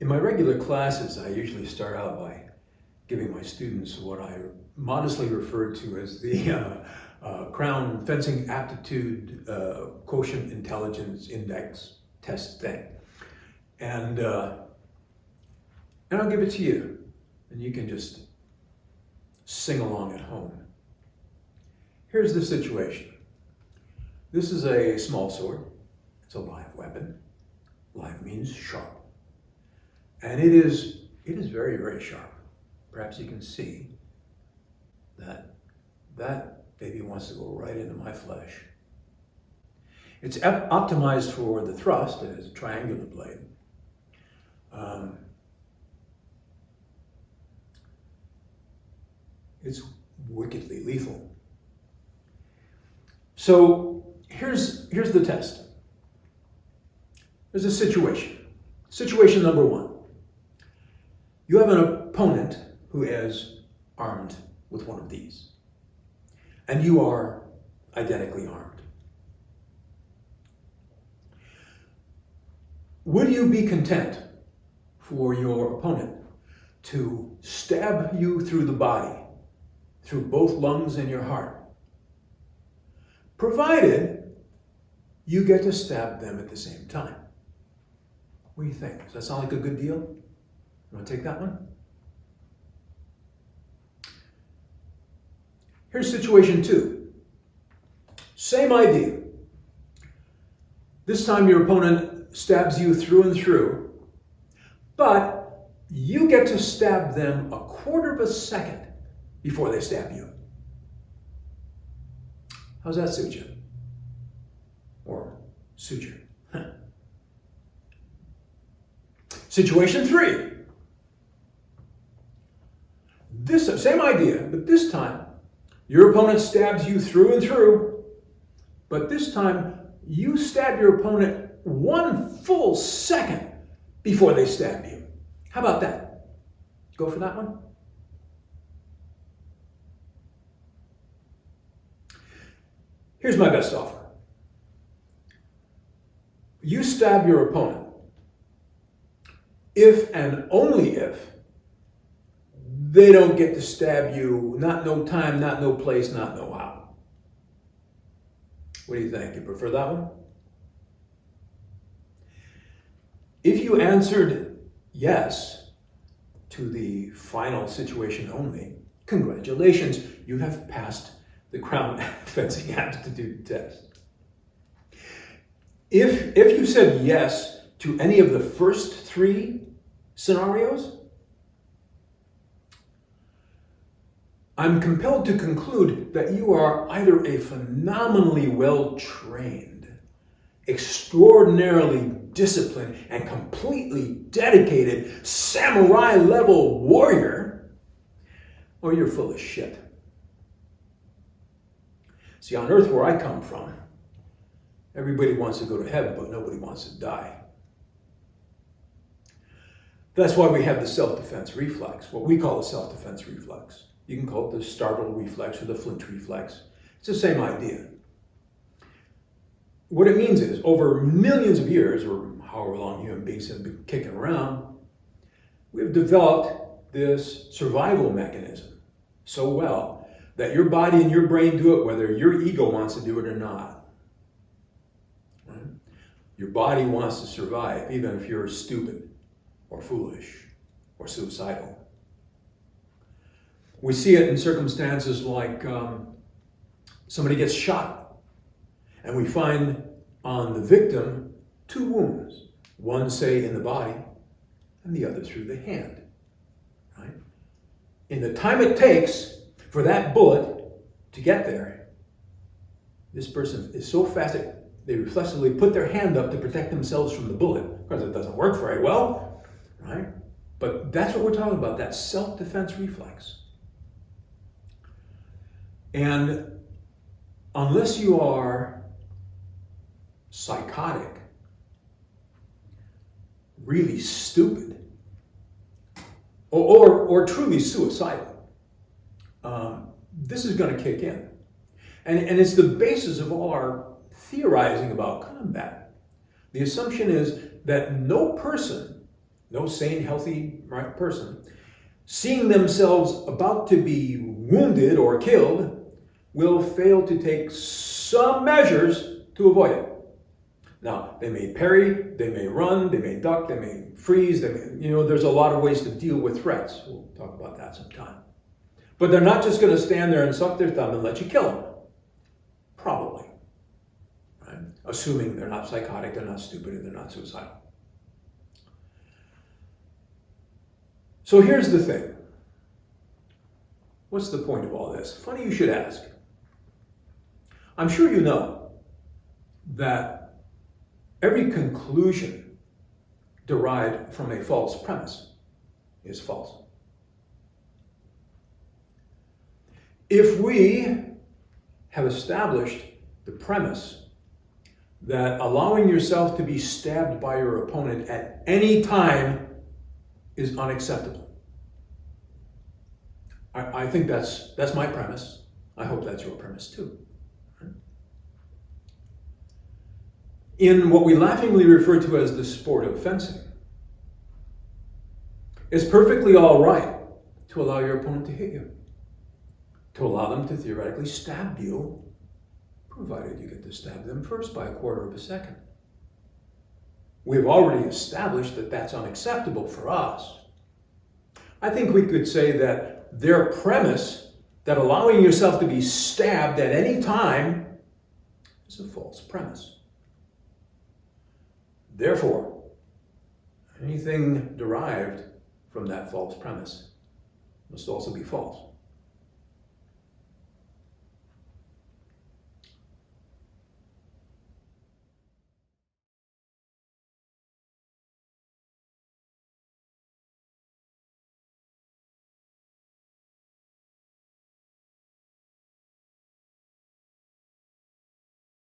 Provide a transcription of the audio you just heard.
In my regular classes, I usually start out by giving my students what I modestly refer to as the Crown Fencing Aptitude Quotient Intelligence Index test thing. And I'll give it to you, and you can just sing along at home. Here's the situation. This is a small sword. It's a live weapon. Live means sharp. And it is very, very sharp. Perhaps you can see that baby wants to go right into my flesh. It's optimized for the thrust. It has a triangular blade. It's wickedly lethal. So here's the test. There's a situation. Situation number one. You have an opponent who is armed with one of these, and you are identically armed. Would you be content for your opponent to stab you through the body, through both lungs and your heart, provided you get to stab them at the same time? What do you think? Does that sound like a good deal? You want to take that one? Here's situation two. Same idea. This time your opponent stabs you through and through, but you get to stab them a quarter of a second before they stab you. How's that suit you? Or suit you? Situation three. This same idea, but this time your opponent stabs you through and through, but this time you stab your opponent 1 full second before they stab you. How about that? Go for that one? Here's my best offer. You stab your opponent if and only if they don't get to stab you, not no time, not no place, not no how. What do you think? You prefer that one? If you answered yes to the final situation only, congratulations, you have passed the Crown Fencing Aptitude test. If you said yes to any of the first three scenarios, I'm compelled to conclude that you are either a phenomenally well-trained, extraordinarily disciplined, and completely dedicated samurai-level warrior, or you're full of shit. See, on Earth where I come from, everybody wants to go to heaven, but nobody wants to die. That's why we have the self-defense reflex, what we call the self-defense reflex. You can call it the startle reflex or the flinch reflex. It's the same idea. What it means is, over millions of years, or however long human beings have been kicking around, we've developed this survival mechanism so well that your body and your brain do it whether your ego wants to do it or not. Right? Your body wants to survive even if you're stupid or foolish or suicidal. We see it in circumstances like somebody gets shot, and we find on the victim 2 wounds, one, say, in the body, and the other through the hand. Right? In the time it takes for that bullet to get there, this person is so fast that they reflexively put their hand up to protect themselves from the bullet. Of course, it doesn't work very well, right? But that's what we're talking about, that self-defense reflex. And unless you are psychotic, really stupid, or truly suicidal, this is going to kick in. And it's the basis of all our theorizing about combat. The assumption is that no person no sane, healthy, right person, seeing themselves about to be wounded or killed, will fail to take some measures to avoid it. Now, they may parry, they may run, they may duck, they may freeze, there's a lot of ways to deal with threats. We'll talk about that sometime. But they're not just going to stand there and suck their thumb and let you kill them. Probably. Right? Assuming they're not psychotic, they're not stupid, and they're not suicidal. So here's the thing. What's the point of all this? Funny you should ask. I'm sure you know that every conclusion derived from a false premise is false. If we have established the premise that allowing yourself to be stabbed by your opponent at any time is unacceptable, I think that's my premise. I hope that's your premise too. In what we laughingly refer to as the sport of fencing, it's perfectly all right to allow your opponent to hit you, to allow them to theoretically stab you, provided you get to stab them first by a quarter of a second. We've already established that that's unacceptable for us. I think we could say that their premise that allowing yourself to be stabbed at any time is a false premise. Therefore, anything derived from that false premise must also be false.